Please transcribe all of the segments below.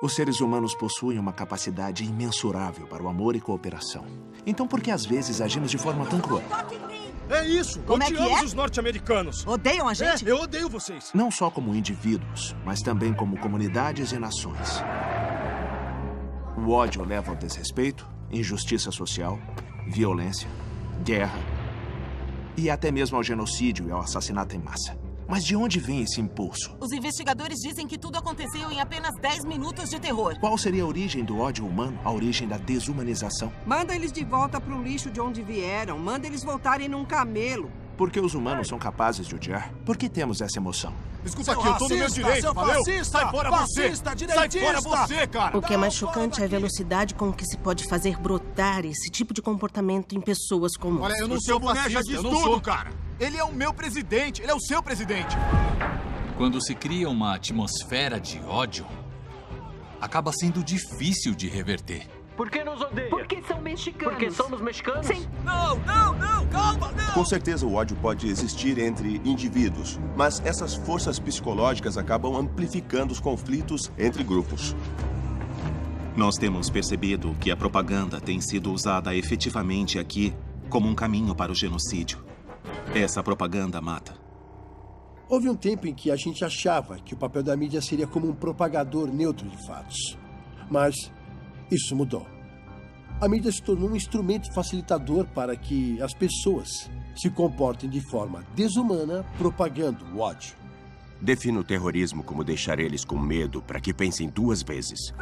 Os seres humanos possuem uma capacidade imensurável para o amor e cooperação. Então por que às vezes agimos de forma tão cruel? É isso! Como é que Odiamos é? os norte-americanos! Odeiam a gente? Eu odeio vocês! Não só como indivíduos, mas também como comunidades e nações. O ódio leva ao desrespeito, injustiça social, violência, guerra e até mesmo ao genocídio e ao assassinato em massa. Mas de onde vem esse impulso? Os investigadores dizem que tudo aconteceu em apenas 10 minutos de terror. Qual seria a origem do ódio humano, a origem da desumanização? Manda eles de volta pro lixo de onde vieram. Manda eles voltarem num camelo. Por que os humanos são capazes de odiar? Por que temos essa emoção? Desculpa aqui, eu tô no meu direito, valeu? Sai fora você! Sai fora você, cara! O que é mais chocante é a velocidade com que se pode fazer brotar esse tipo de comportamento em pessoas comuns. Olha, eu não sou fascista, eu não sou, cara! Ele é o meu presidente, ele é o seu presidente! Quando se cria uma atmosfera de ódio, acaba sendo difícil de reverter. Por que nos odeia? Porque são mexicanos. Porque somos mexicanos? Sim. Não, calma, não! Com certeza o ódio pode existir entre indivíduos, mas essas forças psicológicas acabam amplificando os conflitos entre grupos. Nós temos percebido que a propaganda tem sido usada efetivamente aqui como um caminho para o genocídio. Essa propaganda mata. Houve um tempo em que a gente achava que o papel da mídia seria como um propagador neutro de fatos. Mas isso mudou. A mídia se tornou um instrumento facilitador para que as pessoas se comportem de forma desumana, propagando o ódio. Defino o terrorismo como deixar eles com medo para que pensem duas vezes.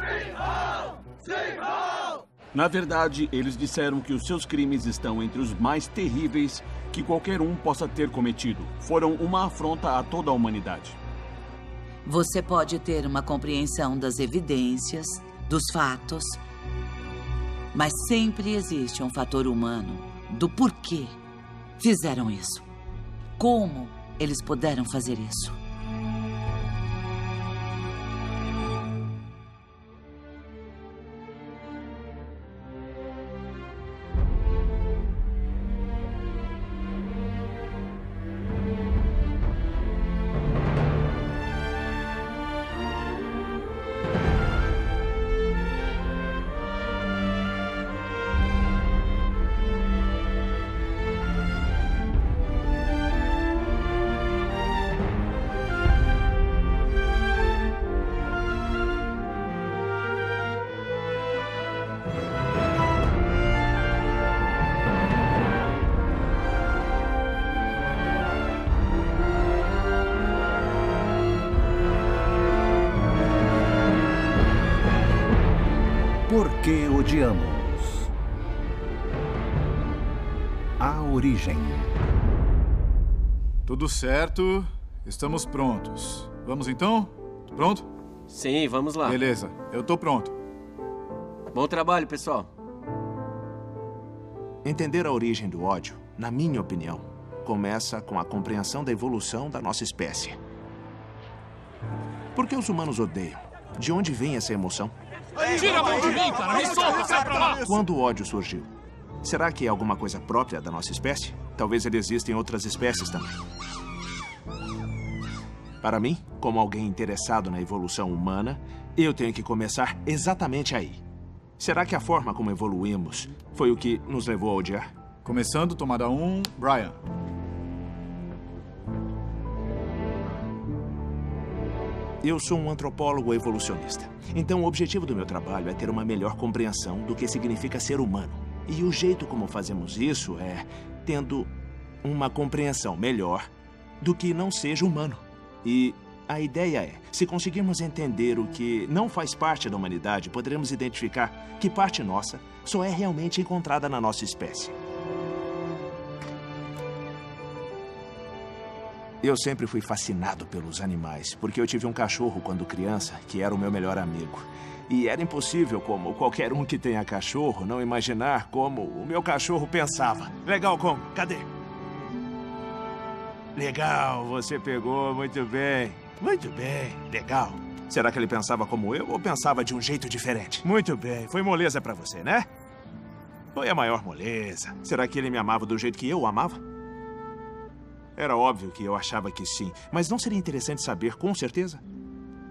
Na verdade, eles disseram que os seus crimes estão entre os mais terríveis que qualquer um possa ter cometido. Foram uma afronta a toda a humanidade. Você pode ter uma compreensão das evidências, dos fatos, mas sempre existe um fator humano do porquê fizeram isso. Como eles puderam fazer isso? Por que odiamos? A origem. Tudo certo. Estamos prontos. Vamos então? Pronto? Sim, vamos lá. Beleza, eu tô pronto. Bom trabalho, pessoal. Entender a origem do ódio, na minha opinião, começa com a compreensão da evolução da nossa espécie. Por que os humanos odeiam? De onde vem essa emoção? Tira a mão de mim, cara! Me solta, sai pra lá! Quando o ódio surgiu? Será que é alguma coisa própria da nossa espécie? Talvez ele exista em outras espécies também. Para mim, como alguém interessado na evolução humana, eu tenho que começar exatamente aí. Será que a forma como evoluímos foi o que nos levou a odiar? Começando, tomada 1, Brian. Eu sou um antropólogo evolucionista. Então, o objetivo do meu trabalho é ter uma melhor compreensão do que significa ser humano. E o jeito como fazemos isso é tendo uma compreensão melhor do que não seja humano. E a ideia é, se conseguirmos entender o que não faz parte da humanidade, poderemos identificar que parte nossa só é realmente encontrada na nossa espécie. Eu sempre fui fascinado pelos animais, porque eu tive um cachorro quando criança, que era o meu melhor amigo. E era impossível, como qualquer um que tenha cachorro, não imaginar como o meu cachorro pensava. Legal, Congo, cadê? Legal, você pegou, muito bem. Muito bem, legal. Será que ele pensava como eu ou pensava de um jeito diferente? Muito bem, foi moleza pra você, né? Foi a maior moleza. Será que ele me amava do jeito que eu o amava? Era óbvio que eu achava que sim, mas não seria interessante saber com certeza?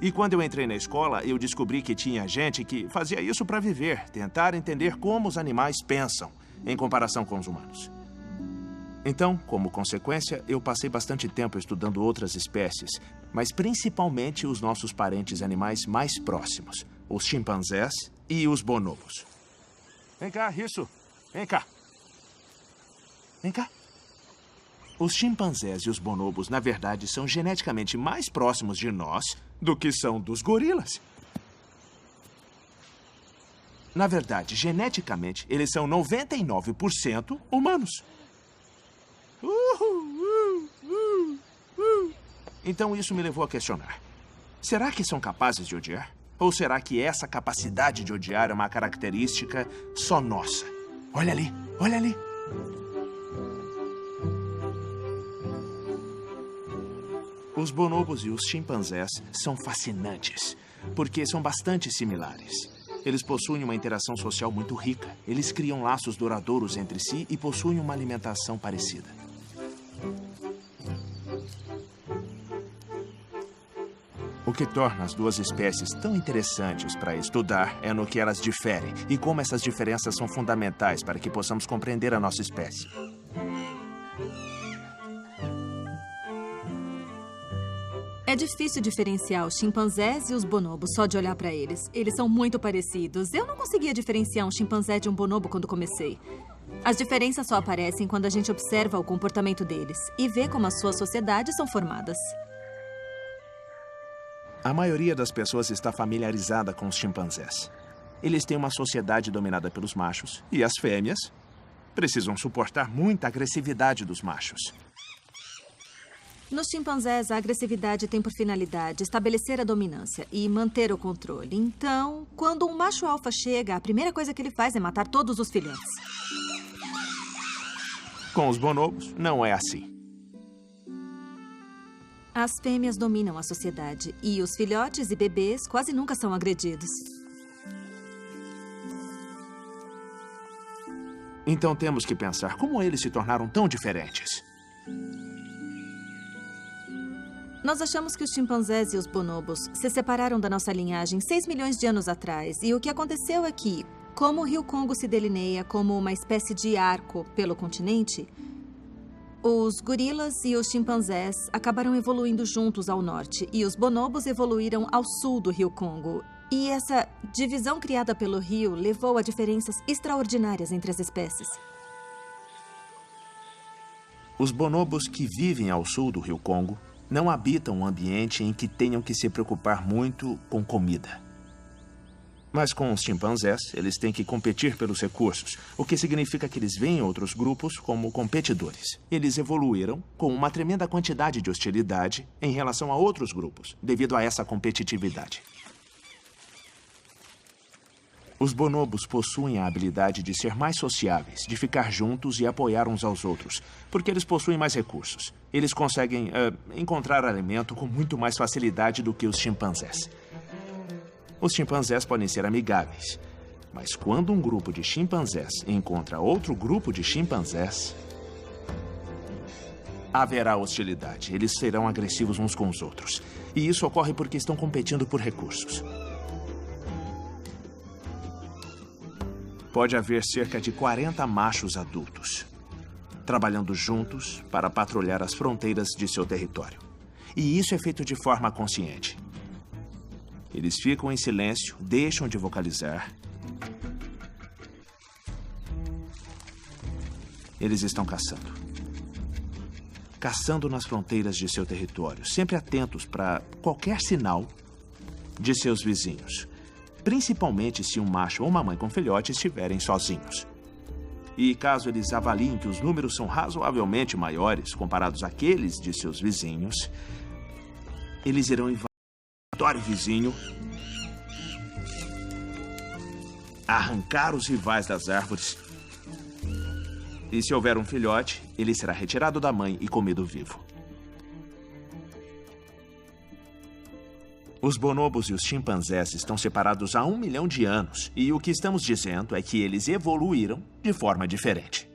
E quando eu entrei na escola, eu descobri que tinha gente que fazia isso para viver, tentar entender como os animais pensam em comparação com os humanos. Então, como consequência, eu passei bastante tempo estudando outras espécies, mas principalmente os nossos parentes animais mais próximos, os chimpanzés e os bonobos. Vem cá, isso. Vem cá. Vem cá. Os chimpanzés e os bonobos, na verdade, são geneticamente mais próximos de nós do que são dos gorilas. Na verdade, geneticamente, eles são 99% humanos. Então isso me levou a questionar. Será que são capazes de odiar? Ou será que essa capacidade de odiar é uma característica só nossa? Olha ali, olha ali. Os bonobos e os chimpanzés são fascinantes, porque são bastante similares. Eles possuem uma interação social muito rica. Eles criam laços duradouros entre si e possuem uma alimentação parecida. O que torna as duas espécies tão interessantes para estudar é no que elas diferem e como essas diferenças são fundamentais para que possamos compreender a nossa espécie. É difícil diferenciar os chimpanzés e os bonobos só de olhar para eles. Eles são muito parecidos. Eu não conseguia diferenciar um chimpanzé de um bonobo quando comecei. As diferenças só aparecem quando a gente observa o comportamento deles e vê como as suas sociedades são formadas. A maioria das pessoas está familiarizada com os chimpanzés. Eles têm uma sociedade dominada pelos machos e as fêmeas precisam suportar muita agressividade dos machos. Nos chimpanzés, a agressividade tem por finalidade estabelecer a dominância e manter o controle. Então, quando um macho alfa chega, a primeira coisa que ele faz é matar todos os filhotes. Com os bonobos, não é assim. As fêmeas dominam a sociedade e os filhotes e bebês quase nunca são agredidos. Então temos que pensar como eles se tornaram tão diferentes. Nós achamos que os chimpanzés e os bonobos se separaram da nossa linhagem 6 milhões de anos atrás. E o que aconteceu é que, como o Rio Congo se delineia como uma espécie de arco pelo continente, os gorilas e os chimpanzés acabaram evoluindo juntos ao norte e os bonobos evoluíram ao sul do Rio Congo. E essa divisão criada pelo rio levou a diferenças extraordinárias entre as espécies. Os bonobos que vivem ao sul do Rio Congo não habitam um ambiente em que tenham que se preocupar muito com comida. Mas com os chimpanzés, eles têm que competir pelos recursos, o que significa que eles veem outros grupos como competidores. Eles evoluíram com uma tremenda quantidade de hostilidade em relação a outros grupos, devido a essa competitividade. Os bonobos possuem a habilidade de ser mais sociáveis, de ficar juntos e apoiar uns aos outros, porque eles possuem mais recursos. Eles conseguem encontrar alimento com muito mais facilidade do que os chimpanzés. Os chimpanzés podem ser amigáveis, mas quando um grupo de chimpanzés encontra outro grupo de chimpanzés, haverá hostilidade. Eles serão agressivos uns com os outros. E isso ocorre porque estão competindo por recursos. Pode haver cerca de 40 machos adultos, trabalhando juntos para patrulhar as fronteiras de seu território. E isso é feito de forma consciente. Eles ficam em silêncio, deixam de vocalizar. Eles estão caçando. Caçando nas fronteiras de seu território, sempre atentos para qualquer sinal de seus vizinhos. Principalmente se um macho ou uma mãe com filhote estiverem sozinhos. E caso eles avaliem que os números são razoavelmente maiores comparados àqueles de seus vizinhos, eles irão invadir o território vizinho, arrancar os rivais das árvores, e se houver um filhote, ele será retirado da mãe e comido vivo. Os bonobos e os chimpanzés estão separados há 1 milhão de anos, e o que estamos dizendo é que eles evoluíram de forma diferente.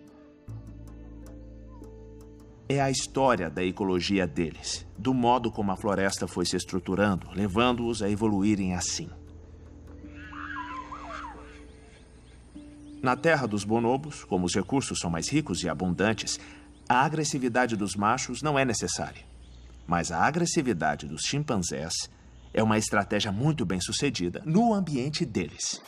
é a história da ecologia deles, do modo como a floresta foi se estruturando, levando-os a evoluírem assim. Na terra dos bonobos, como os recursos são mais ricos e abundantes, a agressividade dos machos não é necessária. Mas a agressividade dos chimpanzés é uma estratégia muito bem sucedida no ambiente deles.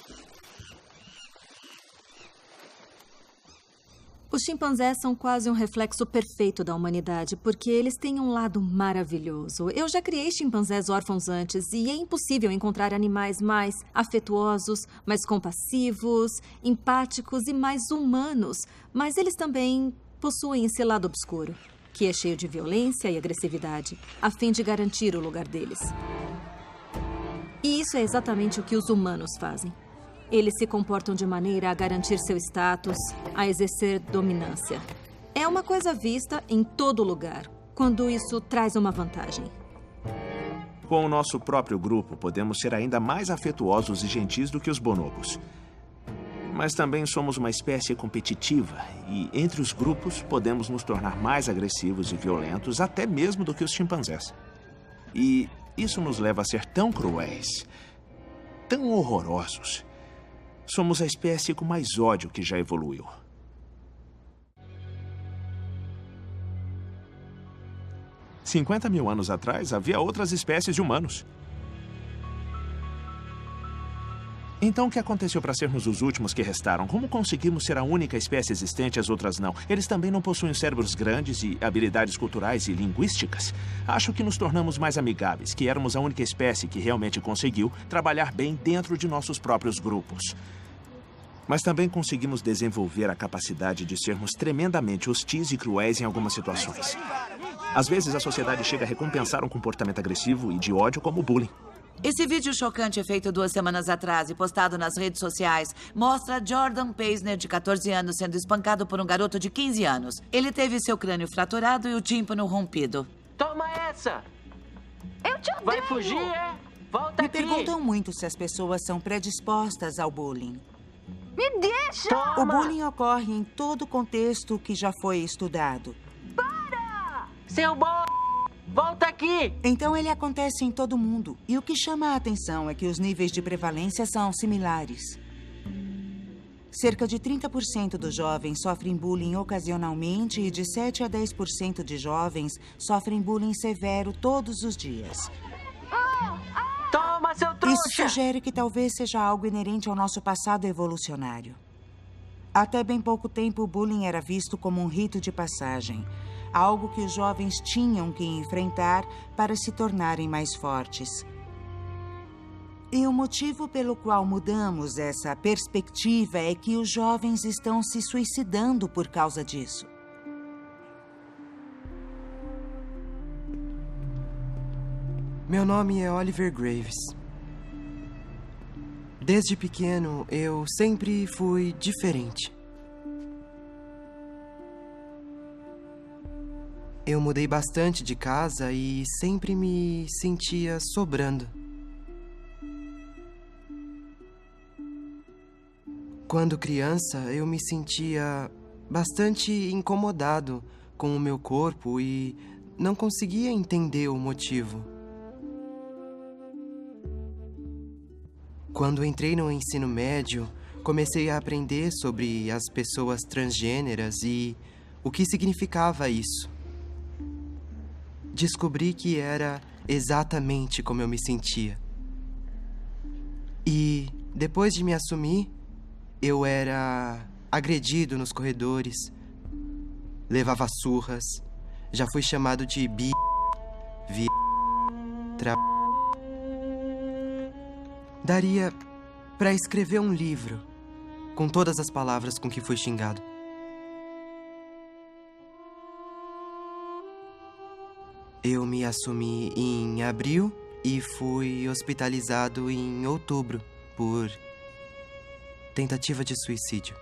Os chimpanzés são quase um reflexo perfeito da humanidade, porque eles têm um lado maravilhoso. Eu já criei chimpanzés órfãos antes e é impossível encontrar animais mais afetuosos, mais compassivos, empáticos e mais humanos. Mas eles também possuem esse lado obscuro, que é cheio de violência e agressividade, a fim de garantir o lugar deles. E isso é exatamente o que os humanos fazem. Eles se comportam de maneira a garantir seu status, a exercer dominância. É uma coisa vista em todo lugar, quando isso traz uma vantagem. Com o nosso próprio grupo, podemos ser ainda mais afetuosos e gentis do que os bonobos. Mas também somos uma espécie competitiva e, entre os grupos, podemos nos tornar mais agressivos e violentos, até mesmo do que os chimpanzés. E isso nos leva a ser tão cruéis, tão horrorosos. Somos a espécie com mais ódio que já evoluiu. Há 50 mil anos atrás, havia outras espécies de humanos. Então, o que aconteceu para sermos os últimos que restaram? Como conseguimos ser a única espécie existente e as outras não? Eles também não possuem cérebros grandes e habilidades culturais e linguísticas? Acho que nos tornamos mais amigáveis, que éramos a única espécie que realmente conseguiu trabalhar bem dentro de nossos próprios grupos. Mas também conseguimos desenvolver a capacidade de sermos tremendamente hostis e cruéis em algumas situações. Às vezes, a sociedade chega a recompensar um comportamento agressivo e de ódio como o bullying. Esse vídeo chocante feito 2 semanas atrás e postado nas redes sociais mostra Jordan Paisner, de 14 anos, sendo espancado por um garoto de 15 anos. Ele teve seu crânio fraturado e o tímpano rompido. Toma essa! Eu te odeio! Vai fugir, é? Volta Me aqui! perguntam muito se as pessoas são predispostas ao bullying. Me deixa! O bullying ocorre em todo o contexto que já foi estudado. Para! Seu Volta aqui! Então ele acontece em todo mundo. E o que chama a atenção é que os níveis de prevalência são similares. Cerca de 30% dos jovens sofrem bullying ocasionalmente e de 7 a 10% de jovens sofrem bullying severo todos os dias. Toma, seu trouxa! Isso sugere que talvez seja algo inerente ao nosso passado evolucionário. Até bem pouco tempo, o bullying era visto como um rito de passagem. Algo que os jovens tinham que enfrentar para se tornarem mais fortes. E o motivo pelo qual mudamos essa perspectiva é que os jovens estão se suicidando por causa disso. Meu nome é Oliver Graves. Desde pequeno, eu sempre fui diferente. Eu mudei bastante de casa e sempre me sentia sobrando. Quando criança, eu me sentia bastante incomodado com o meu corpo e não conseguia entender o motivo. Quando entrei no ensino médio, comecei a aprender sobre as pessoas transgêneras e o que significava isso. Descobri que era exatamente como eu me sentia. E, depois de me assumir, eu era agredido nos corredores, levava surras, já fui chamado de Daria para escrever um livro com todas as palavras com que fui xingado. Eu me assumi em abril e fui hospitalizado em outubro por tentativa de suicídio.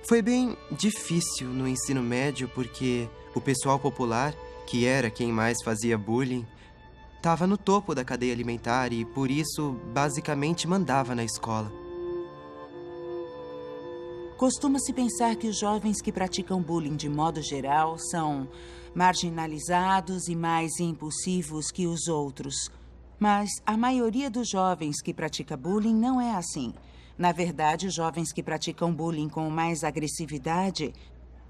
Foi bem difícil no ensino médio porque o pessoal popular, que era quem mais fazia bullying, estava no topo da cadeia alimentar e, por isso, basicamente mandava na escola. Costuma-se pensar que os jovens que praticam bullying de modo geral são marginalizados e mais impulsivos que os outros. Mas a maioria dos jovens que pratica bullying não é assim. Na verdade, os jovens que praticam bullying com mais agressividade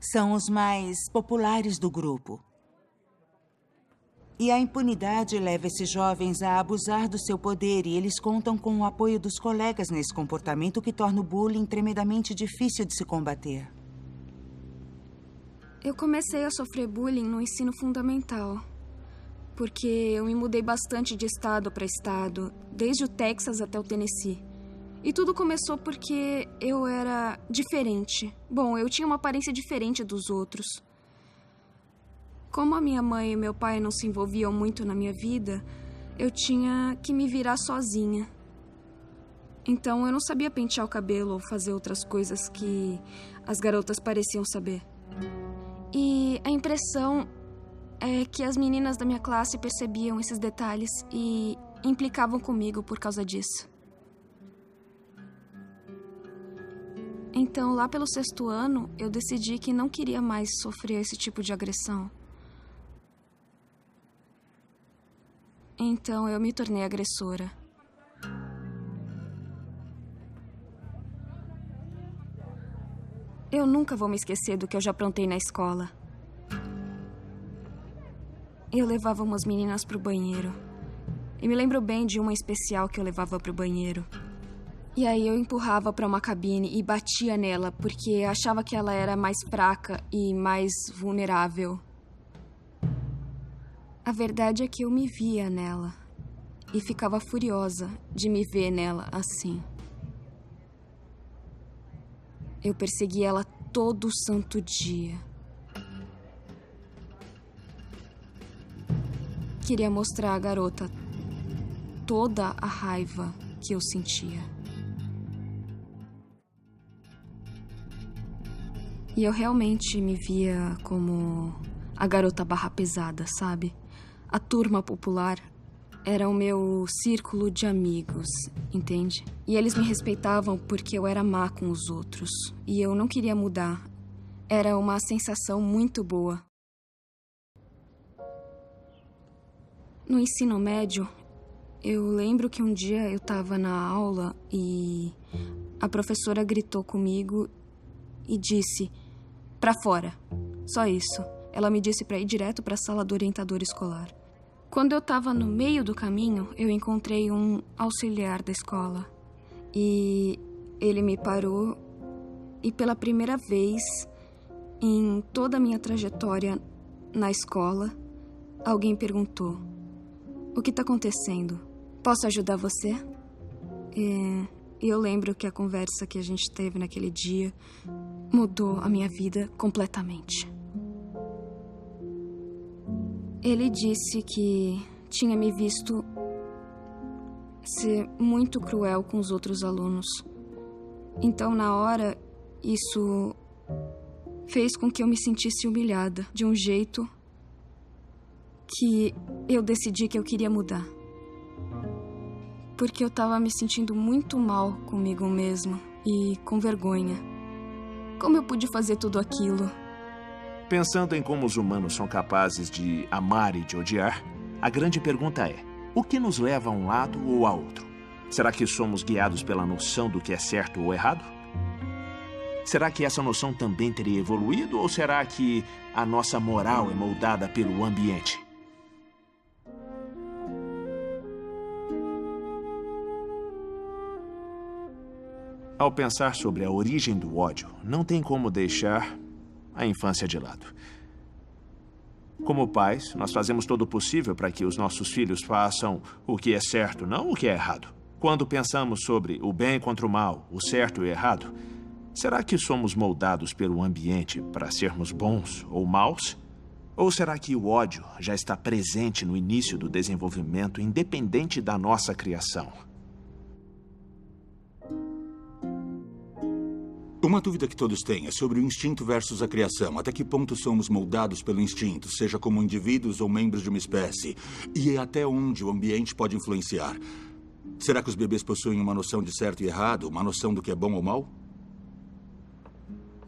são os mais populares do grupo. E a impunidade leva esses jovens a abusar do seu poder e eles contam com o apoio dos colegas nesse comportamento que torna o bullying tremendamente difícil de se combater. Eu comecei a sofrer bullying no ensino fundamental, porque eu me mudei bastante de estado para estado, desde o Texas até o Tennessee. E tudo começou porque eu era diferente. Bom, eu tinha uma aparência diferente dos outros. Como a minha mãe e meu pai não se envolviam muito na minha vida, eu tinha que me virar sozinha. Então eu não sabia pentear o cabelo ou fazer outras coisas que as garotas pareciam saber. E a impressão é que as meninas da minha classe percebiam esses detalhes e implicavam comigo por causa disso. Então, lá pelo 6º ano, eu decidi que não queria mais sofrer esse tipo de agressão. Então, eu me tornei agressora. Eu nunca vou me esquecer do que eu já aprontei na escola. Eu levava umas meninas pro banheiro. E me lembro bem de uma especial que eu levava pro banheiro. E aí eu empurrava pra uma cabine e batia nela porque achava que ela era mais fraca e mais vulnerável. A verdade é que eu me via nela e ficava furiosa de me ver nela assim. Eu perseguia ela todo santo dia. Queria mostrar à garota toda a raiva que eu sentia. E eu realmente me via como a garota barra pesada, sabe? A turma popular era o meu círculo de amigos, entende? E eles me respeitavam porque eu era má com os outros. E eu não queria mudar. Era uma sensação muito boa. No ensino médio, eu lembro que um dia eu estava na aula e a professora gritou comigo e disse: "Pra fora." Só isso. Ela me disse para ir direto para a sala do orientador escolar. Quando eu estava no meio do caminho, eu encontrei um auxiliar da escola. E ele me parou e pela primeira vez em toda a minha trajetória na escola, alguém perguntou: "O que está acontecendo? Posso ajudar você?" E eu lembro que a conversa que a gente teve naquele dia mudou a minha vida completamente. Ele disse que tinha me visto ser muito cruel com os outros alunos. Então, na hora, isso fez com que eu me sentisse humilhada de um jeito que eu decidi que eu queria mudar. Porque eu estava me sentindo muito mal comigo mesma e com vergonha. Como eu pude fazer tudo aquilo? Pensando em como os humanos são capazes de amar e de odiar, a grande pergunta é: o que nos leva a um lado ou a outro? Será que somos guiados pela noção do que é certo ou errado? Será que essa noção também teria evoluído ou será que a nossa moral é moldada pelo ambiente? Ao pensar sobre a origem do ódio, não tem como deixar a infância de lado. Como pais, nós fazemos todo o possível para que os nossos filhos façam o que é certo, não o que é errado. Quando pensamos sobre o bem contra o mal, o certo e o errado, será que somos moldados pelo ambiente para sermos bons ou maus? Ou será que o ódio já está presente no início do desenvolvimento, independente da nossa criação? Uma dúvida que todos têm é sobre o instinto versus a criação. Até que ponto somos moldados pelo instinto, seja como indivíduos ou membros de uma espécie? E até onde o ambiente pode influenciar? Será que os bebês possuem uma noção de certo e errado, uma noção do que é bom ou mal?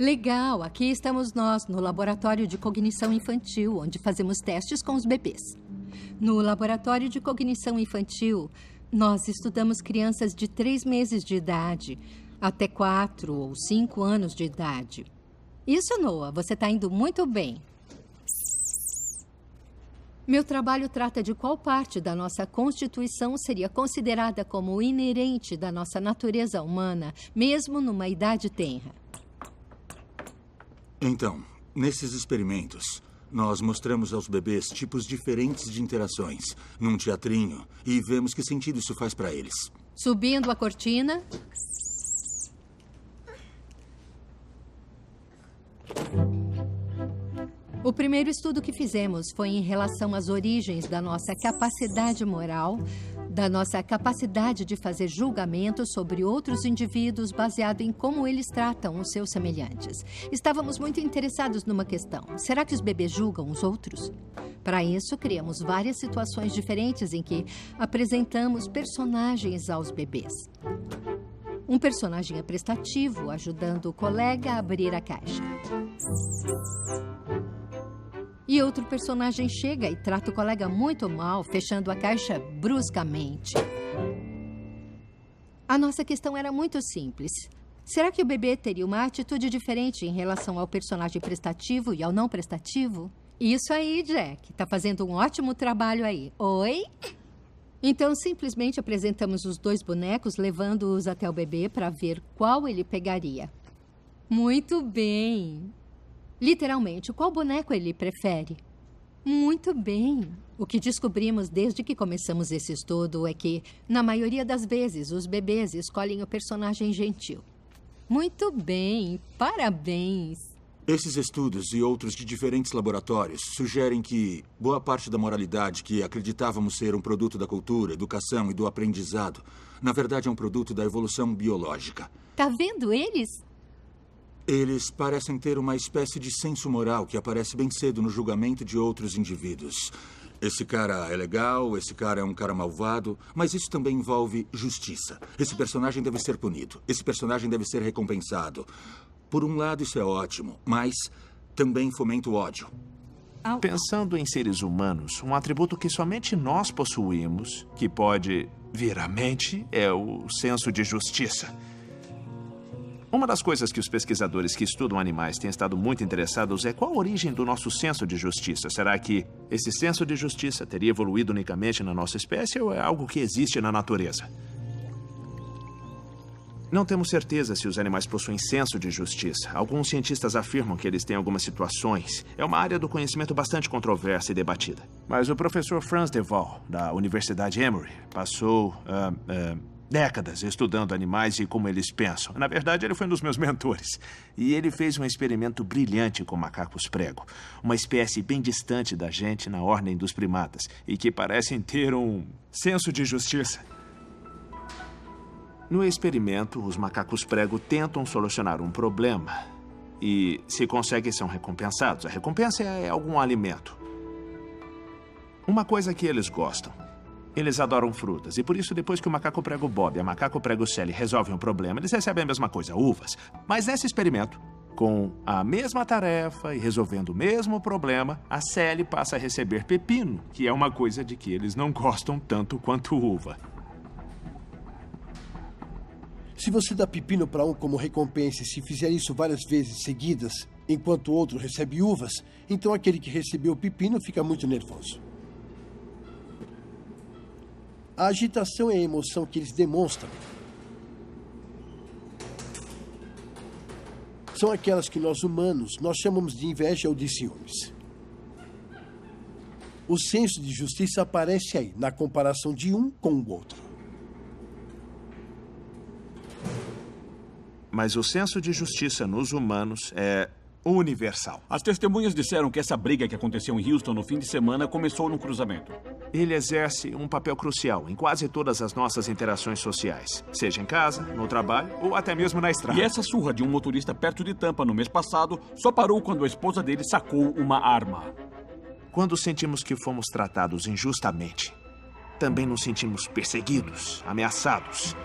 Legal, aqui estamos nós, no Laboratório de Cognição Infantil, onde fazemos testes com os bebês. No Laboratório de Cognição Infantil, nós estudamos crianças de 3 meses de idade até 4 ou 5 anos de idade. Isso, Noah, você está indo muito bem. Meu trabalho trata de qual parte da nossa Constituição seria considerada como inerente da nossa natureza humana, mesmo numa idade tenra. Então, nesses experimentos, nós mostramos aos bebês tipos diferentes de interações num teatrinho e vemos que sentido isso faz para eles. Subindo a cortina. O primeiro estudo que fizemos foi em relação às origens da nossa capacidade moral, da nossa capacidade de fazer julgamentos sobre outros indivíduos baseado em como eles tratam os seus semelhantes. Estávamos muito interessados numa questão. Será que os bebês julgam os outros? Para isso, criamos várias situações diferentes em que apresentamos personagens aos bebês. Um personagem é prestativo, ajudando o colega a abrir a caixa. E outro personagem chega e trata o colega muito mal, fechando a caixa bruscamente. A nossa questão era muito simples. Será que o bebê teria uma atitude diferente em relação ao personagem prestativo e ao não prestativo? Isso aí, Jack. Tá fazendo um ótimo trabalho aí. Oi? Então, simplesmente apresentamos os 2 bonecos, levando-os até o bebê para ver qual ele pegaria. Muito bem. Literalmente, qual boneco ele prefere? Muito bem. O que descobrimos desde que começamos esse estudo é que, na maioria das vezes, os bebês escolhem o personagem gentil. Muito bem. Parabéns. Esses estudos e outros de diferentes laboratórios sugerem que boa parte da moralidade que acreditávamos ser um produto da cultura, educação e do aprendizado, na verdade é um produto da evolução biológica. Tá vendo eles? Eles parecem ter uma espécie de senso moral que aparece bem cedo no julgamento de outros indivíduos. Esse cara é legal, esse cara é um cara malvado, mas isso também envolve justiça. Esse personagem deve ser punido, esse personagem deve ser recompensado. Por um lado, isso é ótimo, mas também fomenta o ódio. Pensando em seres humanos, um atributo que somente nós possuímos, que pode vir à mente, é o senso de justiça. Uma das coisas que os pesquisadores que estudam animais têm estado muito interessados é qual a origem do nosso senso de justiça. Será que esse senso de justiça teria evoluído unicamente na nossa espécie ou é algo que existe na natureza? Não temos certeza se os animais possuem senso de justiça. Alguns cientistas afirmam que eles têm algumas situações. É uma área do conhecimento bastante controversa e debatida. Mas o professor Franz de Waal, da Universidade Emory, passou décadas estudando animais e como eles pensam. Na verdade, ele foi um dos meus mentores. E ele fez um experimento brilhante com macacos prego. Uma espécie bem distante da gente na ordem dos primatas e que parecem ter um senso de justiça. No experimento, os macacos prego tentam solucionar um problema e, se conseguem, são recompensados. A recompensa é algum alimento. Uma coisa que eles gostam. Eles adoram frutas e, por isso, depois que o macaco prego Bob e a macaco prego Sally resolvem um problema, eles recebem a mesma coisa, uvas. Mas nesse experimento, com a mesma tarefa e resolvendo o mesmo problema, a Sally passa a receber pepino, que é uma coisa de que eles não gostam tanto quanto uva. Se você dá pepino para um como recompensa e se fizer isso várias vezes seguidas, enquanto o outro recebe uvas, então aquele que recebeu o pepino fica muito nervoso. A agitação é a emoção que eles demonstram. São aquelas que nós humanos, nós chamamos de inveja ou de ciúmes. O senso de justiça aparece aí, na comparação de um com o outro. Mas o senso de justiça nos humanos é universal. As testemunhas disseram que essa briga que aconteceu em Houston no fim de semana começou num cruzamento. Ele exerce um papel crucial em quase todas as nossas interações sociais, seja em casa, no trabalho ou até mesmo na estrada. E essa surra de um motorista perto de Tampa no mês passado só parou quando a esposa dele sacou uma arma. Quando sentimos que fomos tratados injustamente, também nos sentimos perseguidos, ameaçados.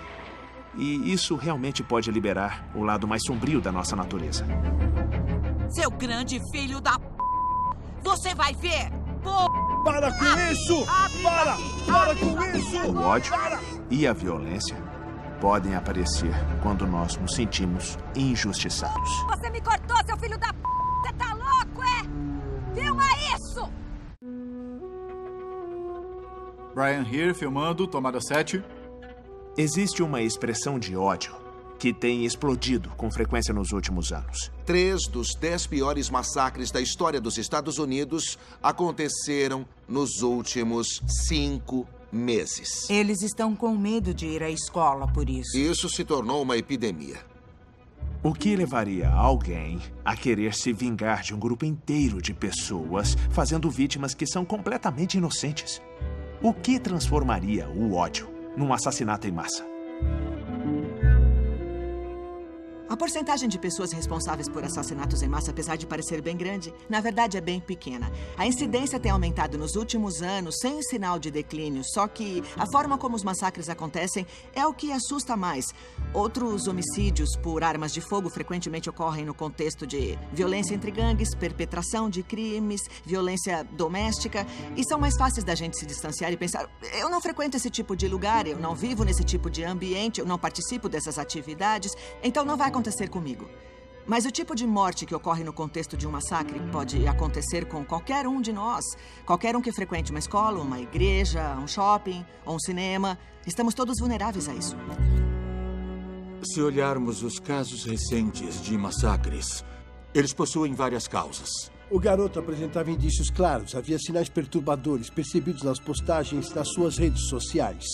E isso realmente pode liberar o lado mais sombrio da nossa natureza. Seu grande filho da... Você vai ver! Para com isso! Para com isso! O ódio e a violência podem aparecer quando nós nos sentimos injustiçados. Você me cortou, seu filho da... Você tá louco, é? Filma isso! Brian here, filmando, tomada 7. Existe uma expressão de ódio que tem explodido com frequência nos últimos anos. 3 dos 10 piores massacres da história dos Estados Unidos aconteceram nos últimos 5 meses. Eles estão com medo de ir à escola por isso. Isso se tornou uma epidemia. O que levaria alguém a querer se vingar de um grupo inteiro de pessoas fazendo vítimas que são completamente inocentes? O que transformaria o ódio num assassinato em massa? A porcentagem de pessoas responsáveis por assassinatos em massa, apesar de parecer bem grande, na verdade é bem pequena. A incidência tem aumentado nos últimos anos sem sinal de declínio, só que a forma como os massacres acontecem é o que assusta mais. Outros homicídios por armas de fogo frequentemente ocorrem no contexto de violência entre gangues, perpetração de crimes, violência doméstica, e são mais fáceis da gente se distanciar e pensar: eu não frequento esse tipo de lugar, eu não vivo nesse tipo de ambiente, eu não participo dessas atividades, então não vai acontecer comigo. Mas o tipo de morte que ocorre no contexto de um massacre pode acontecer com qualquer um de nós. Qualquer um que frequente uma escola, uma igreja, um shopping ou um cinema. Estamos todos vulneráveis a isso. Se olharmos os casos recentes de massacres, eles possuem várias causas. O garoto apresentava indícios claros. Havia sinais perturbadores percebidos nas postagens nas suas redes sociais.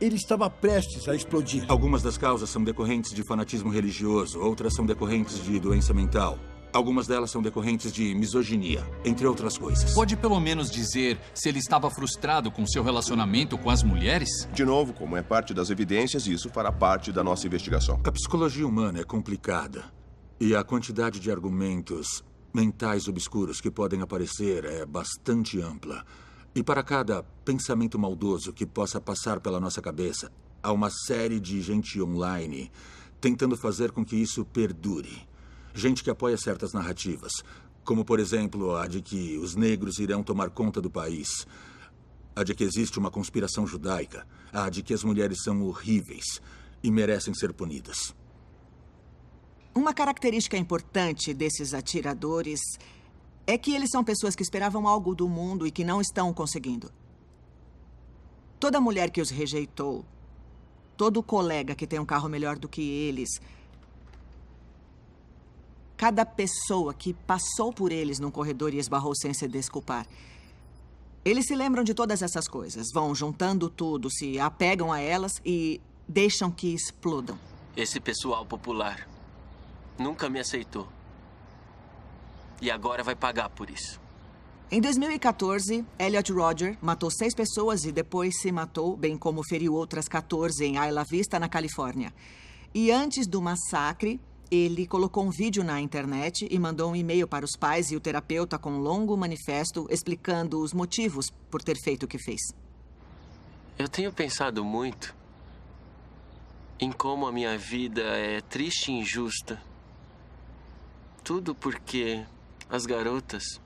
Ele estava prestes a explodir. Algumas das causas são decorrentes de fanatismo religioso, outras são decorrentes de doença mental. Algumas delas são decorrentes de misoginia, entre outras coisas. Pode pelo menos dizer se ele estava frustrado com seu relacionamento com as mulheres? De novo, como é parte das evidências, isso fará parte da nossa investigação. A psicologia humana é complicada. E a quantidade de argumentos mentais obscuros que podem aparecer é bastante ampla. E para cada pensamento maldoso que possa passar pela nossa cabeça, há uma série de gente online tentando fazer com que isso perdure. Gente que apoia certas narrativas, como, por exemplo, a de que os negros irão tomar conta do país, a de que existe uma conspiração judaica, a de que as mulheres são horríveis e merecem ser punidas. Uma característica importante desses atiradores é que eles são pessoas que esperavam algo do mundo e que não estão conseguindo. Toda mulher que os rejeitou, todo colega que tem um carro melhor do que eles, cada pessoa que passou por eles num corredor e esbarrou sem se desculpar, eles se lembram de todas essas coisas, vão juntando tudo, se apegam a elas e deixam que explodam. Esse pessoal popular nunca me aceitou. E agora vai pagar por isso. Em 2014, Elliot Rodger matou 6 pessoas e depois se matou, bem como feriu outras 14 em Isla Vista, na Califórnia. E antes do massacre, ele colocou um vídeo na internet e mandou um e-mail para os pais e o terapeuta com um longo manifesto explicando os motivos por ter feito o que fez. Eu tenho pensado muito em como a minha vida é triste e injusta. Tudo porque as garotas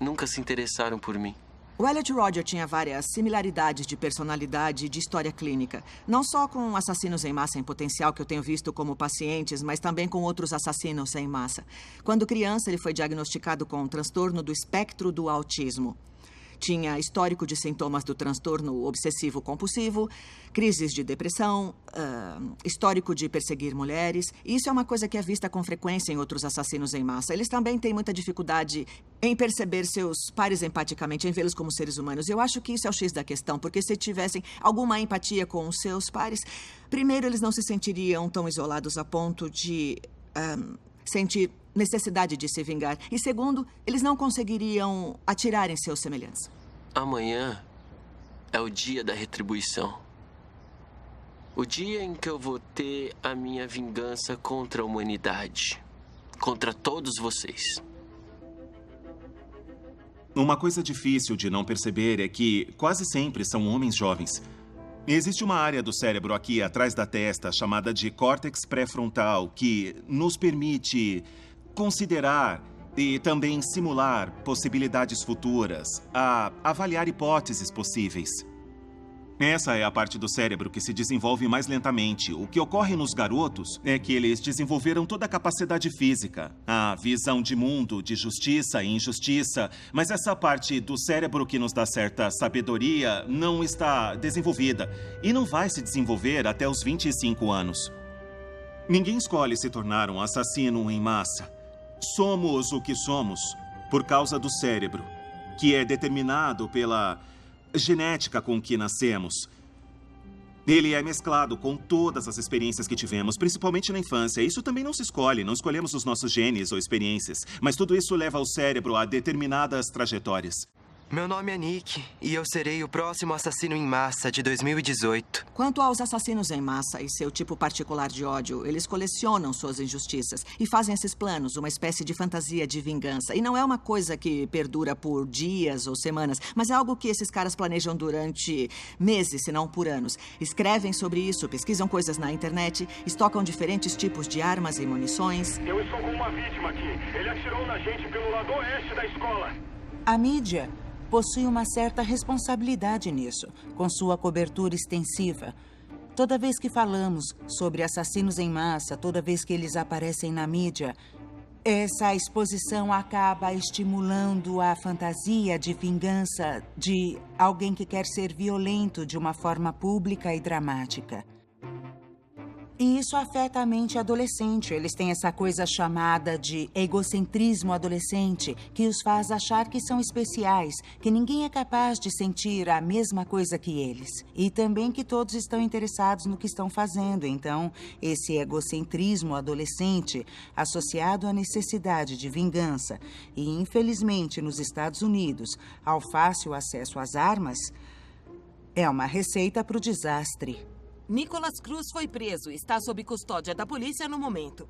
nunca se interessaram por mim. O Elliot Rodger tinha várias similaridades de personalidade e de história clínica. Não só com assassinos em massa em potencial que eu tenho visto como pacientes, mas também com outros assassinos em massa. Quando criança, ele foi diagnosticado com um transtorno do espectro do autismo. Tinha histórico de sintomas do transtorno obsessivo-compulsivo, crises de depressão, histórico de perseguir mulheres. E isso é uma coisa que é vista com frequência em outros assassinos em massa. Eles também têm muita dificuldade em perceber seus pares empaticamente, em vê-los como seres humanos. Eu acho que isso é o X da questão, porque se tivessem alguma empatia com os seus pares, primeiro, eles não se sentiriam tão isolados a ponto de sentir necessidade de se vingar. E segundo, eles não conseguiriam atirar em seus semelhantes. Amanhã é o dia da retribuição. O dia em que eu vou ter a minha vingança contra a humanidade. Contra todos vocês. Uma coisa difícil de não perceber é que quase sempre são homens jovens. Existe uma área do cérebro aqui atrás da testa chamada de córtex pré-frontal que nos permite considerar e também simular possibilidades futuras, a avaliar hipóteses possíveis. Essa é a parte do cérebro que se desenvolve mais lentamente. O que ocorre nos garotos é que eles desenvolveram toda a capacidade física, a visão de mundo, de justiça e injustiça, mas essa parte do cérebro que nos dá certa sabedoria não está desenvolvida e não vai se desenvolver até os 25 anos. Ninguém escolhe se tornar um assassino em massa. Somos o que somos por causa do cérebro, que é determinado pela genética com que nascemos. Ele é mesclado com todas as experiências que tivemos, principalmente na infância. Isso também não se escolhe, não escolhemos os nossos genes ou experiências, mas tudo isso leva o cérebro a determinadas trajetórias. Meu nome é Nick e eu serei o próximo assassino em massa de 2018. Quanto aos assassinos em massa e seu tipo particular de ódio, eles colecionam suas injustiças e fazem esses planos, uma espécie de fantasia de vingança. E não é uma coisa que perdura por dias ou semanas, mas é algo que esses caras planejam durante meses, se não por anos. Escrevem sobre isso, pesquisam coisas na internet, estocam diferentes tipos de armas e munições. Eu estou com uma vítima aqui. Ele atirou na gente pelo lado oeste da escola. A mídia possui uma certa responsabilidade nisso, com sua cobertura extensiva. Toda vez que falamos sobre assassinos em massa, toda vez que eles aparecem na mídia, essa exposição acaba estimulando a fantasia de vingança de alguém que quer ser violento de uma forma pública e dramática. E isso afeta a mente adolescente. Eles têm essa coisa chamada de egocentrismo adolescente, que os faz achar que são especiais, que ninguém é capaz de sentir a mesma coisa que eles. E também que todos estão interessados no que estão fazendo. Então, esse egocentrismo adolescente, associado à necessidade de vingança, e infelizmente nos Estados Unidos, ao fácil acesso às armas, é uma receita para o desastre. Nicholas Cruz foi preso e está sob custódia da polícia no momento.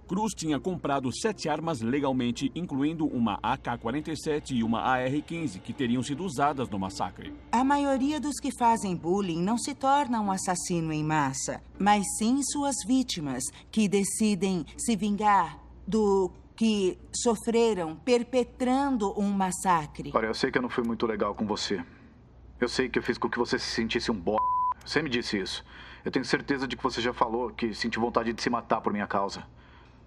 Cruz tinha comprado 7 armas legalmente, incluindo uma AK-47 e uma AR-15, que teriam sido usadas no massacre. A maioria dos que fazem bullying não se torna um assassino em massa, mas sim suas vítimas, que decidem se vingar do que sofreram perpetrando um massacre. Olha, eu sei que eu não fui muito legal com você. Eu sei que eu fiz com que você se sentisse um b****. Você me disse isso. Eu tenho certeza de que você já falou que sentiu vontade de se matar por minha causa.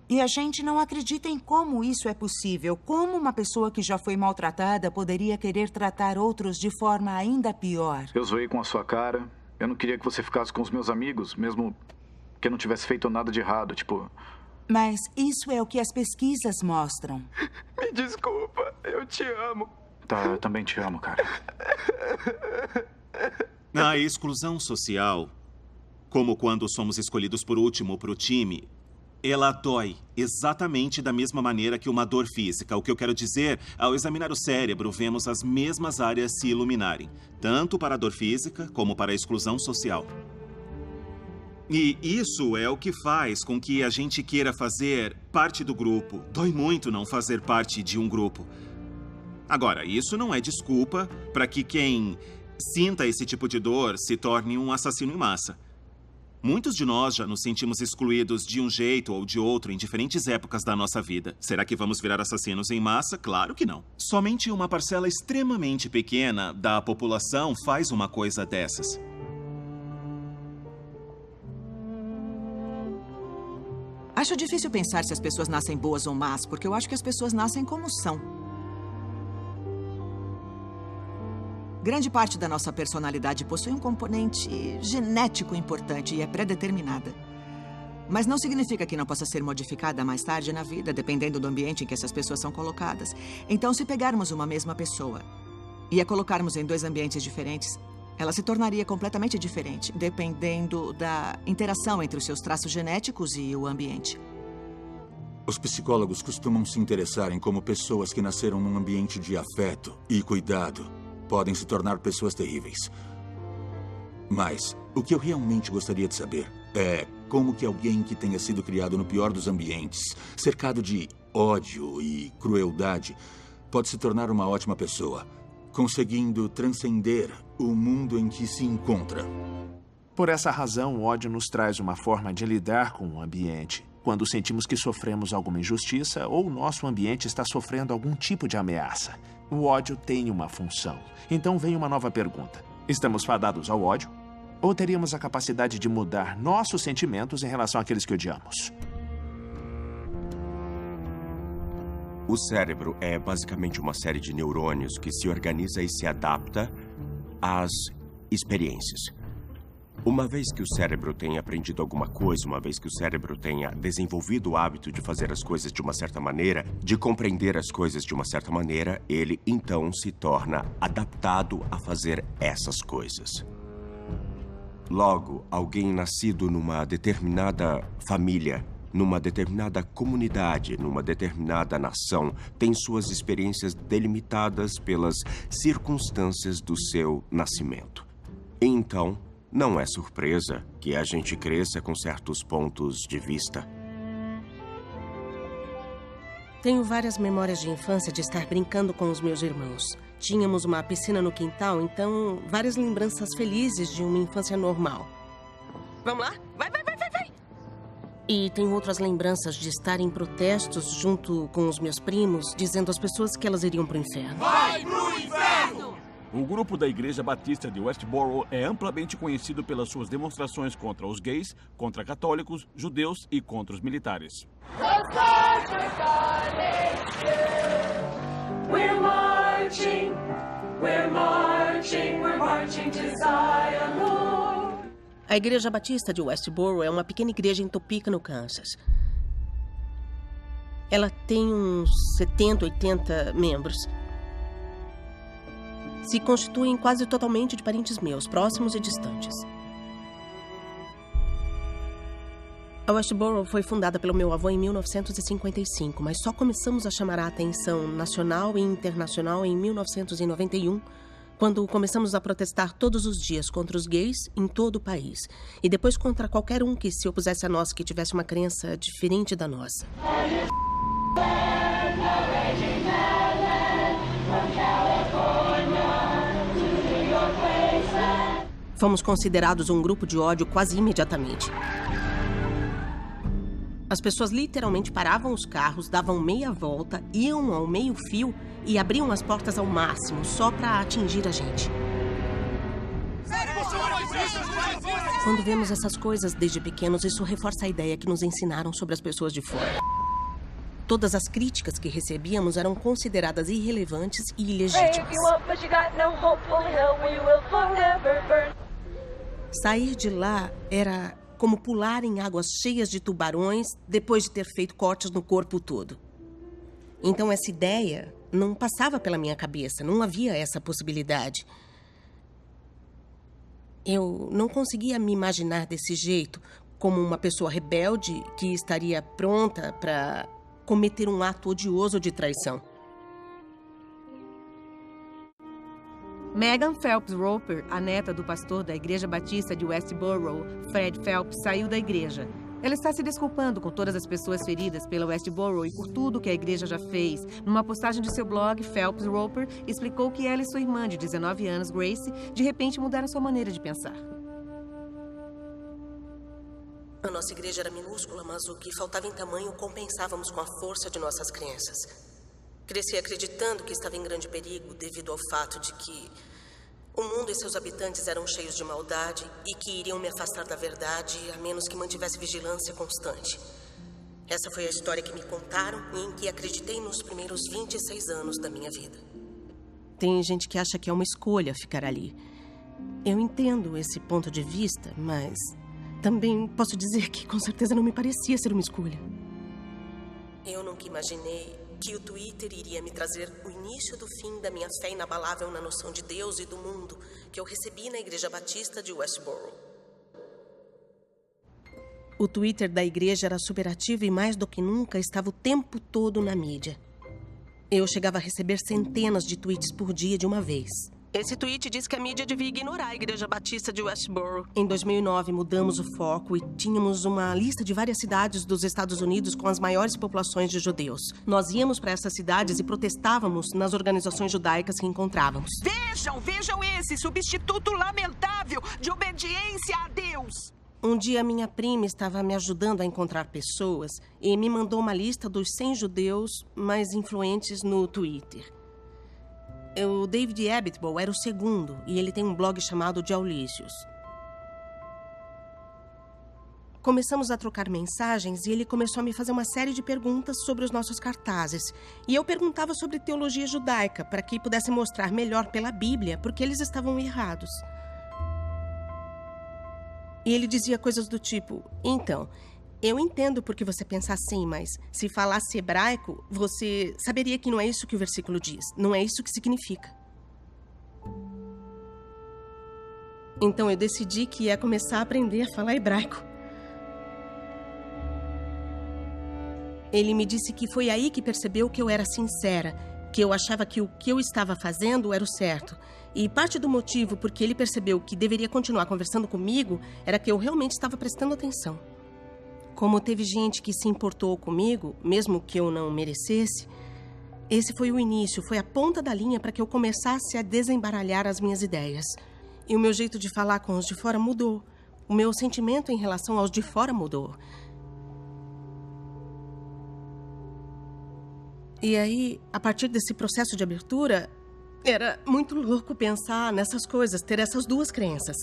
E a gente não acredita em como isso é possível. Como uma pessoa que já foi maltratada poderia querer tratar outros de forma ainda pior? Eu zoei com a sua cara. Eu não queria que você ficasse com os meus amigos, mesmo que eu não tivesse feito nada de errado, tipo... Mas isso é o que as pesquisas mostram. Me desculpa, eu te amo. Tá, eu também te amo, cara. A exclusão social, como quando somos escolhidos por último para o time, ela dói exatamente da mesma maneira que uma dor física. O que eu quero dizer, ao examinar o cérebro, vemos as mesmas áreas se iluminarem, tanto para a dor física como para a exclusão social. E isso é o que faz com que a gente queira fazer parte do grupo. Dói muito não fazer parte de um grupo. Agora, isso não é desculpa para que quem sinta esse tipo de dor se torne um assassino em massa. Muitos de nós já nos sentimos excluídos de um jeito ou de outro em diferentes épocas da nossa vida. Será que vamos virar assassinos em massa? Claro que não. Somente uma parcela extremamente pequena da população faz uma coisa dessas. Acho difícil pensar se as pessoas nascem boas ou más, porque eu acho que as pessoas nascem como são. Grande parte da nossa personalidade possui um componente genético importante e é pré-determinada. Mas não significa que não possa ser modificada mais tarde na vida, dependendo do ambiente em que essas pessoas são colocadas. Então, se pegarmos uma mesma pessoa e a colocarmos em 2 ambientes diferentes, ela se tornaria completamente diferente, dependendo da interação entre os seus traços genéticos e o ambiente. Os psicólogos costumam se interessar em como pessoas que nasceram num ambiente de afeto e cuidado podem se tornar pessoas terríveis. Mas o que eu realmente gostaria de saber é como que alguém que tenha sido criado no pior dos ambientes, cercado de ódio e crueldade, pode se tornar uma ótima pessoa, conseguindo transcender o mundo em que se encontra. Por essa razão, o ódio nos traz uma forma de lidar com o ambiente. Quando sentimos que sofremos alguma injustiça ou o nosso ambiente está sofrendo algum tipo de ameaça. O ódio tem uma função. Então vem uma nova pergunta. Estamos fadados ao ódio? Ou teríamos a capacidade de mudar nossos sentimentos em relação àqueles que odiamos? O cérebro é basicamente uma série de neurônios que se organiza e se adapta às experiências. Uma vez que o cérebro tenha aprendido alguma coisa, uma vez que o cérebro tenha desenvolvido o hábito de fazer as coisas de uma certa maneira, de compreender as coisas de uma certa maneira, ele então se torna adaptado a fazer essas coisas. Logo, alguém nascido numa determinada família, numa determinada comunidade, numa determinada nação, tem suas experiências delimitadas pelas circunstâncias do seu nascimento. Então, não é surpresa que a gente cresça com certos pontos de vista. Tenho várias memórias de infância de estar brincando com os meus irmãos. Tínhamos uma piscina no quintal, então várias lembranças felizes de uma infância normal. Vamos lá? Vai! E tenho outras lembranças de estar em protestos junto com os meus primos, dizendo às pessoas que elas iriam pro inferno. Vai pro inferno! O grupo da Igreja Batista de Westboro é amplamente conhecido pelas suas demonstrações contra os gays, contra católicos, judeus e contra os militares. We're marching, we're marching, we're marching to Zion. A Igreja Batista de Westboro é uma pequena igreja em Topeka, no Kansas. Ela tem uns 70, 80 membros. Se constituem quase totalmente de parentes meus, próximos e distantes. A Westboro foi fundada pelo meu avô em 1955, mas só começamos a chamar a atenção nacional e internacional em 1991, quando começamos a protestar todos os dias contra os gays em todo o país, e depois contra qualquer um que se opusesse a nós, que tivesse uma crença diferente da nossa. Fomos considerados um grupo de ódio quase imediatamente. As pessoas literalmente paravam os carros, davam meia volta, iam ao meio-fio e abriam as portas ao máximo, só para atingir a gente. Quando vemos essas coisas desde pequenos, isso reforça a ideia que nos ensinaram sobre as pessoas de fora. Todas as críticas que recebíamos eram consideradas irrelevantes e ilegítimas. Sair de lá era como pular em águas cheias de tubarões depois de ter feito cortes no corpo todo. Então essa ideia não passava pela minha cabeça, não havia essa possibilidade. Eu não conseguia me imaginar desse jeito, como uma pessoa rebelde que estaria pronta para cometer um ato odioso de traição. Megan Phelps Roper, a neta do pastor da Igreja Batista de Westboro, Fred Phelps, saiu da igreja. Ela está se desculpando com todas as pessoas feridas pela Westboro e por tudo que a igreja já fez. Numa postagem de seu blog, Phelps Roper explicou que ela e sua irmã de 19 anos, Grace, de repente mudaram sua maneira de pensar. A nossa igreja era minúscula, mas o que faltava em tamanho compensávamos com a força de nossas crenças. Cresci acreditando que estava em grande perigo devido ao fato de que o mundo e seus habitantes eram cheios de maldade e que iriam me afastar da verdade a menos que mantivesse vigilância constante. Essa foi a história que me contaram e em que acreditei nos primeiros 26 anos da minha vida. Tem gente que acha que é uma escolha ficar ali. Eu entendo esse ponto de vista, mas também posso dizer que com certeza não me parecia ser uma escolha. Eu nunca imaginei que o Twitter iria me trazer o início do fim da minha fé inabalável na noção de Deus e do mundo que eu recebi na Igreja Batista de Westboro. O Twitter da igreja era superativo e mais do que nunca estava o tempo todo na mídia. Eu chegava a receber centenas de tweets por dia de uma vez. Esse tweet diz que a mídia devia ignorar a Igreja Batista de Westboro. Em 2009, mudamos o foco e tínhamos uma lista de várias cidades dos Estados Unidos com as maiores populações de judeus. Nós íamos para essas cidades e protestávamos nas organizações judaicas que encontrávamos. Vejam esse substituto lamentável de obediência a Deus. Um dia, minha prima estava me ajudando a encontrar pessoas e me mandou uma lista dos 100 judeus mais influentes no Twitter. O David Abitbol era o segundo, e ele tem um blog chamado De Aulícios. Começamos a trocar mensagens e ele começou a me fazer uma série de perguntas sobre os nossos cartazes. E eu perguntava sobre teologia judaica, para que pudesse mostrar melhor pela Bíblia porque eles estavam errados. E ele dizia coisas do tipo, então, eu entendo porque você pensa assim, mas se falasse hebraico, você saberia que não é isso que o versículo diz. Não é isso que significa. Então eu decidi que ia começar a aprender a falar hebraico. Ele me disse que foi aí que percebeu que eu era sincera, que eu achava que o que eu estava fazendo era o certo. E parte do motivo por que ele percebeu que deveria continuar conversando comigo era que eu realmente estava prestando atenção. Como teve gente que se importou comigo, mesmo que eu não merecesse, esse foi o início, foi a ponta da linha para que eu começasse a desembaralhar as minhas ideias. E o meu jeito de falar com os de fora mudou. O meu sentimento em relação aos de fora mudou. E aí, a partir desse processo de abertura, era muito louco pensar nessas coisas, ter essas duas crenças.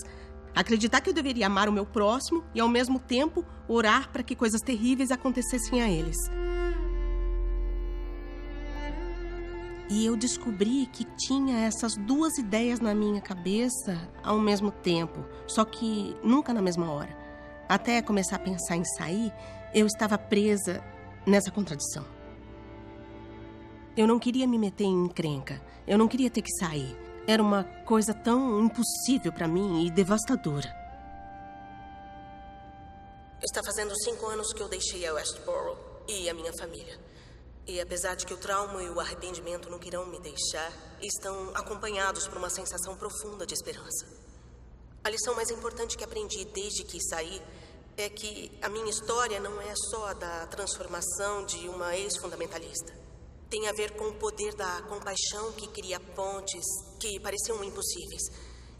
Acreditar que eu deveria amar o meu próximo e, ao mesmo tempo, orar para que coisas terríveis acontecessem a eles. E eu descobri que tinha essas duas ideias na minha cabeça ao mesmo tempo, só que nunca na mesma hora. Até começar a pensar em sair, eu estava presa nessa contradição. Eu não queria me meter em encrenca, eu não queria ter que sair. Era uma coisa tão impossível para mim e devastadora. Está fazendo 5 anos que eu deixei a Westboro e a minha família. E apesar de que o trauma e o arrependimento não queiram me deixar, estão acompanhados por uma sensação profunda de esperança. A lição mais importante que aprendi desde que saí é que a minha história não é só a da transformação de uma ex-fundamentalista. Tem a ver com o poder da compaixão que cria pontes que pareciam impossíveis.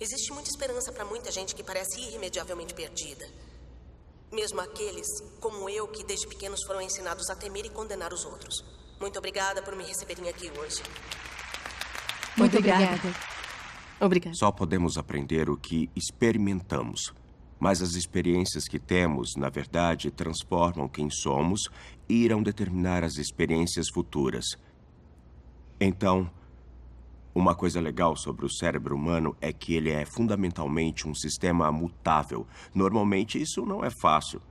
Existe muita esperança para muita gente que parece irremediavelmente perdida. Mesmo aqueles, como eu, que desde pequenos foram ensinados a temer e condenar os outros. Muito obrigada por me receberem aqui hoje. Muito obrigada. Obrigada. Só podemos aprender o que experimentamos. Mas as experiências que temos, na verdade, transformam quem somos e irão determinar as experiências futuras. Então, uma coisa legal sobre o cérebro humano é que ele é fundamentalmente um sistema mutável. Normalmente, isso não é fácil.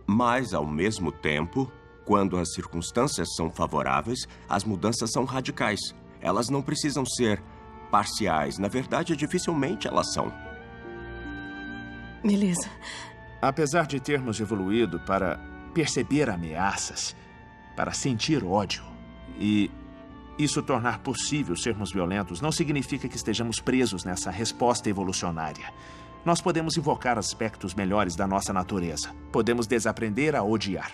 Mas, ao mesmo tempo, quando as circunstâncias são favoráveis, as mudanças são radicais. Elas não precisam ser parciais. Na verdade, dificilmente elas são. Beleza. Apesar de termos evoluído para perceber ameaças, para sentir ódio e isso tornar possível sermos violentos, não significa que estejamos presos nessa resposta evolucionária. Nós podemos invocar aspectos melhores da nossa natureza. Podemos desaprender a odiar.